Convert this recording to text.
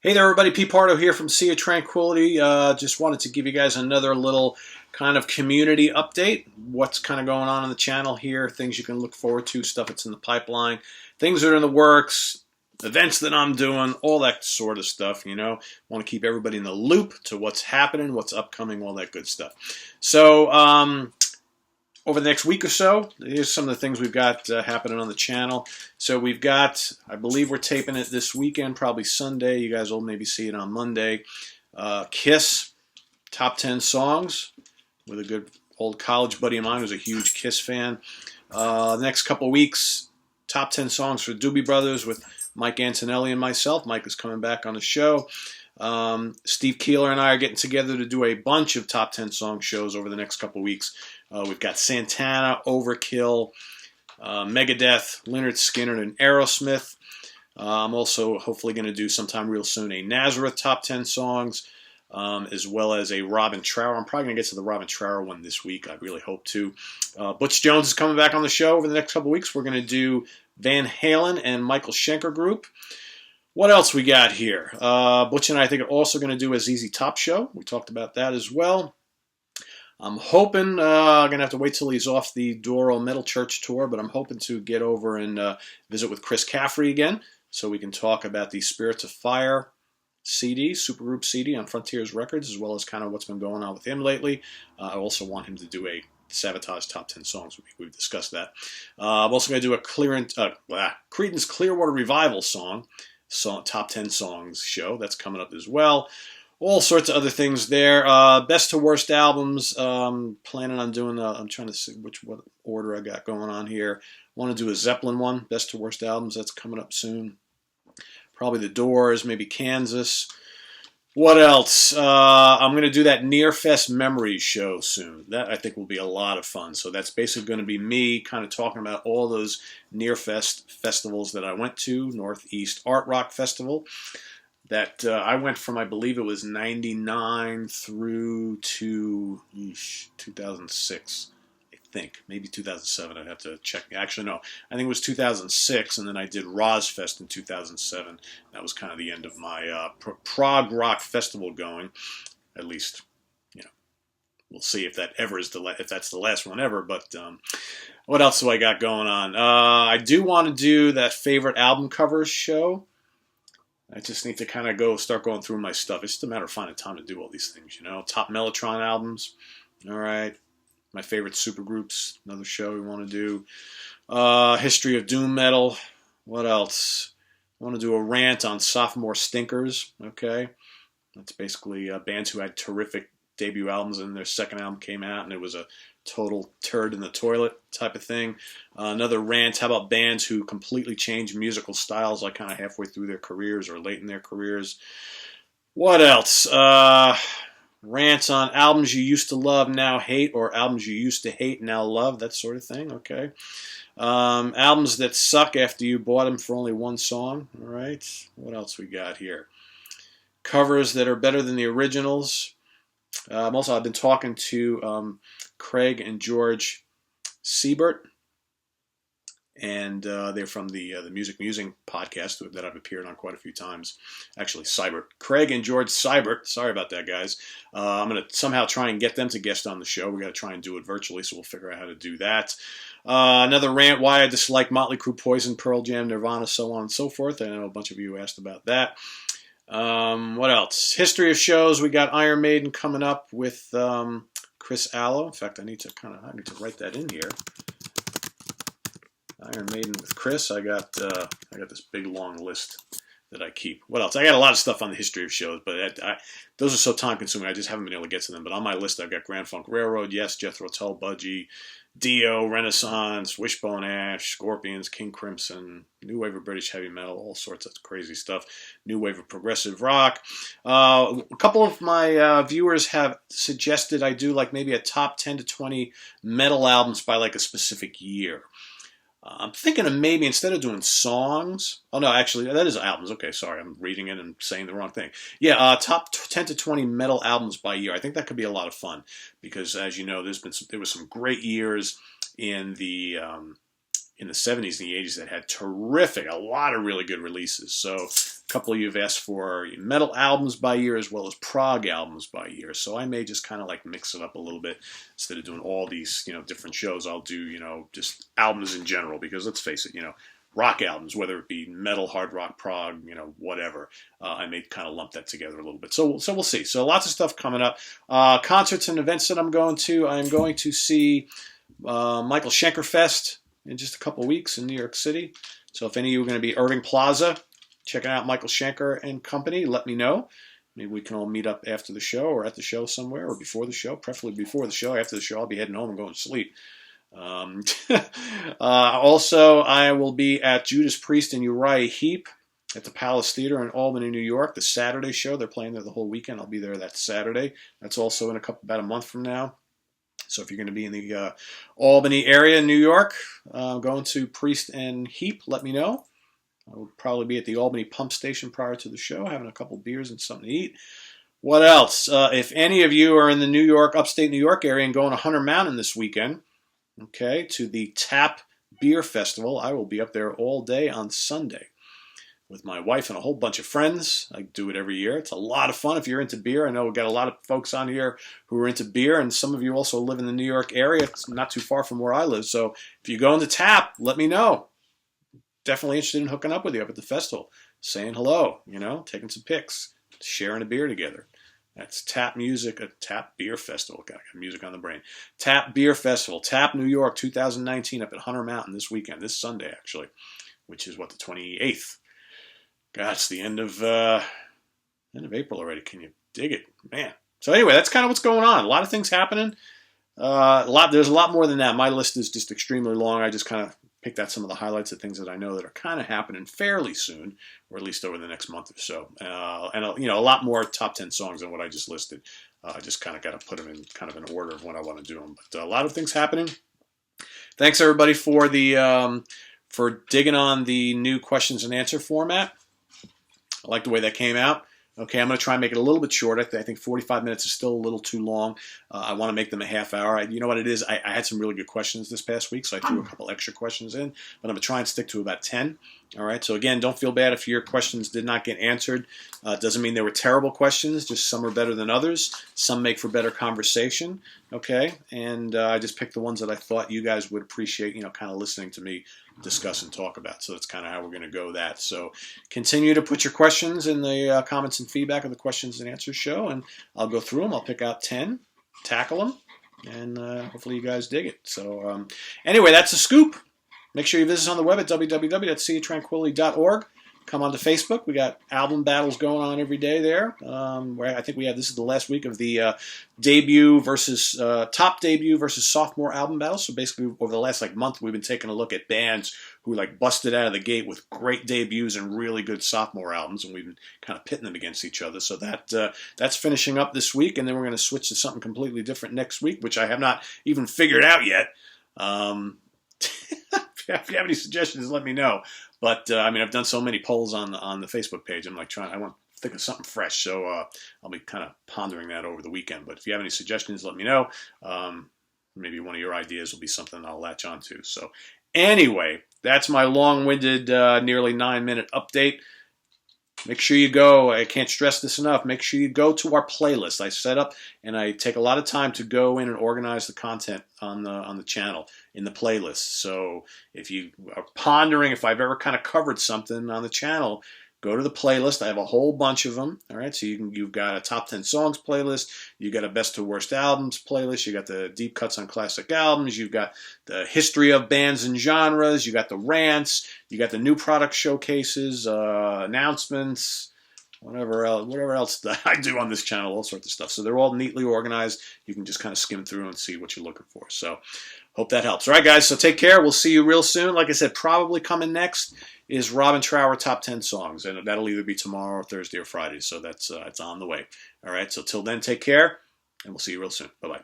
Hey there, everybody. Pete Pardo here from Sea of Tranquility. Just wanted to give you guys another little kind of community update. What's kind of going on the channel here, things you can look forward to, stuff that's in the pipeline, things that are in the works, events that I'm doing, all that sort of stuff, you know. Want to keep everybody in the loop to what's happening, what's upcoming, all that good stuff. So, over the next week or so, here's some of the things we've got happening on the channel. So we've got, I believe we're taping it this weekend, probably Sunday. You guys will maybe see it on Monday. Kiss, top 10 songs with a good old college buddy of mine who's a huge Kiss fan. The next couple weeks, top 10 songs for Doobie Brothers with Mike Antonelli and myself. Mike is coming back on the show. Steve Keeler and I are getting together to do a bunch of top 10 song shows over the next couple weeks. We've got Santana, Overkill, Megadeth, Lynyrd Skynyrd, and Aerosmith. I'm also hopefully going to do sometime real soon a Nazareth top 10 songs, as well as a Robin Trower. I'm probably going to get to the Robin Trower one this week. I really hope to. Butch Jones is coming back on the show over the next couple weeks. We're going to do Van Halen and Michael Schenker Group. What else we got here? Butch and I think are also going to do a ZZ Top show. We talked about that as well. I'm hoping, I'm going to have to wait till he's off the Doro Metal Church tour, but I'm hoping to get over and visit with Chris Caffrey again so we can talk about the Spirits of Fire CD, supergroup CD on Frontiers Records, as well as kind of what's been going on with him lately. I also want him to do a Sabotage top 10 songs. We've discussed that. I'm also going to do a Creedence Clearwater Revival song, top 10 songs show. That's coming up as well. All sorts of other things there. Best to worst albums. Planning on doing. I'm trying to see what order I got going on here. Want to do a Zeppelin one. Best to worst albums. That's coming up soon. Probably The Doors. Maybe Kansas. What else? I'm going to do that Near Fest Memories show soon. That I think will be a lot of fun. So that's basically going to be me kind of talking about all those Near Fest festivals that I went to. Northeast Art Rock Festival. That I went from, I believe it was 99 through to 2006, I think. Maybe 2007, I'd have to check. Actually, no, I think it was 2006, and then I did Rozfest in 2007. That was kind of the end of my prog rock festival going, at least, you know. We'll see if that ever is if that's the last one ever, but what else do I got going on? I do want to do that favorite album covers show. I just need to kind of start going through my stuff. It's just a matter of finding time to do all these things, you know. Top Mellotron albums, all right. My favorite supergroups, another show we want to do. History of Doom Metal. What else? I want to do a rant on sophomore stinkers, okay. That's basically bands who had terrific debut albums and their second album came out and it was a total turd in the toilet type of thing. Another rant, how about bands who completely change musical styles like kind of halfway through their careers or late in their careers. What else? Rants on albums you used to love, now hate, or albums you used to hate, now love, that sort of thing, okay. Albums that suck after you bought them for only one song, all right. What else we got here? Covers that are better than the originals. Also, I've been talking to Craig and George Siebert, and they're from the Music Musing podcast that I've appeared on quite a few times. Actually, Seibert. Craig and George Seibert. Sorry about that, guys. I'm going to somehow try and get them to guest on the show. We got to try and do it virtually, so we'll figure out how to do that. Another rant, why I dislike Motley Crue, Poison, Pearl Jam, Nirvana, so on and so forth. I know a bunch of you asked about that. What else? History of shows. We got Iron Maiden coming up with Chris Allo. In fact, I need to write that in here. Iron Maiden with Chris. I got this big long list that I keep. What else? I got a lot of stuff on the history of shows, but those are so time consuming. I just haven't been able to get to them. But on my list, I've got Grand Funk Railroad, Yes, Jethro Tull, Budgie, Dio, Renaissance, Wishbone Ash, Scorpions, King Crimson, New Wave of British Heavy Metal, all sorts of crazy stuff. New Wave of Progressive Rock. A couple of my viewers have suggested I do like maybe a top 10 to 20 metal albums by like a specific year. I'm thinking of maybe instead of doing songs. Oh no, actually that is albums. Okay, sorry, I'm reading it and saying the wrong thing. Yeah, top 10 to 20 metal albums by year. I think that could be a lot of fun because, as you know, there was some great years in the in the 70s and the 80s that had a lot of really good releases. So A couple of you have asked for metal albums by year as well as prog albums by year. So I may just kind of like mix it up a little bit. Instead of doing all these, different shows, I'll do, just albums in general, because let's face it, rock albums, whether it be metal, hard rock, prog, whatever. I may kind of lump that together a little bit. So we'll see. So lots of stuff coming up. Concerts and events that I'm going to. I'm going to see Michael Schenker Fest in just a couple weeks in New York City. So if any of you are going to be Irving Plaza, checking out Michael Schenker and company, let me know. Maybe we can all meet up after the show or at the show somewhere, or before the show, preferably before the show. After the show, I'll be heading home and going to sleep. Also, I will be at Judas Priest and Uriah Heep at the Palace Theater in Albany, New York. The Saturday show, they're playing there the whole weekend. I'll be there that Saturday. That's also in about a month from now. So if you're going to be in the Albany area in New York, going to Priest and Heep, let me know. I will probably be at the Albany pump station prior to the show, having a couple beers and something to eat. What else? If any of you are in the New York, upstate New York area and going to Hunter Mountain this weekend, okay, to the Tap Beer Festival, I will be up there all day on Sunday with my wife and a whole bunch of friends. I do it every year. It's a lot of fun if you're into beer. I know we've got a lot of folks on here who are into beer, and some of you also live in the New York area. It's not too far from where I live. So if you go into Tap, let me know. Definitely interested in hooking up with you up at the festival, saying hello, taking some pics, sharing a beer together. That's Tap Music, a Tap Beer Festival. Got music on the brain. Tap Beer Festival, Tap New York 2019 up at Hunter Mountain this weekend, this Sunday actually, which is the 28th. God, it's the end of April already. Can you dig it, man? So anyway, that's kind of what's going on. A lot of things happening. There's a lot more than that. My list is just extremely long. I just kind of picked out some of the highlights of things that I know that are kind of happening fairly soon, or at least over the next month or so. And a lot more top 10 songs than what I just listed. I just kind of got to put them in kind of an order of when I want to do them. But a lot of things happening. Thanks everybody for for digging on the new questions and answer format. I like the way that came out. Okay, I'm going to try and make it a little bit short. I think 45 minutes is still a little too long. I want to make them a half hour. You know what it is? I had some really good questions this past week, so I threw a couple extra questions in. But I'm going to try and stick to about 10. All right, so again, don't feel bad if your questions did not get answered. Doesn't mean they were terrible questions. Just some are better than others. Some make for better conversation. Okay, and I just picked the ones that I thought you guys would appreciate, kind of listening to me discuss and talk about. So that's kind of how we're going to go that. So continue to put your questions in the comments and feedback of the questions and answers show, and I'll go through them. I'll pick out 10, tackle them, and hopefully you guys dig it. So anyway, that's a scoop. Make sure you visit us on the web at www.seatranquility.org. Come on to Facebook. We got album battles going on every day there. Where I think this is the last week of the debut versus top debut versus sophomore album battles. So basically, over the last month, we've been taking a look at bands who busted out of the gate with great debuts and really good sophomore albums, and we've been kind of pitting them against each other. So that's finishing up this week, and then we're going to switch to something completely different next week, which I have not even figured out yet. If you have any suggestions, let me know. But I've done so many polls on the Facebook page. I want to think of something fresh, so I'll be kind of pondering that over the weekend. But if you have any suggestions, let me know. Maybe one of your ideas will be something I'll latch onto. So anyway, that's my long-winded, nearly 9-minute update. Make sure you go. I can't stress this enough. Make sure you go to our playlist. I set up and I take a lot of time to go in and organize the content on the channel in the playlist. So if you are pondering if I've ever kind of covered something on the channel, go to the playlist. I have a whole bunch of them. All right, so you've got a top 10 songs playlist. You got a best to worst albums playlist. You got the deep cuts on classic albums. You've got the history of bands and genres. You got the rants. You got the new product showcases, announcements, whatever else that I do on this channel, all sorts of stuff. So they're all neatly organized. You can just kind of skim through and see what you're looking for. So hope that helps. All right, guys, so take care. We'll see you real soon. Like I said, probably coming next is Robin Trower Top 10 Songs, and that'll either be tomorrow or Thursday or Friday, so that's it's on the way. All right, so till then, take care, and we'll see you real soon. Bye-bye.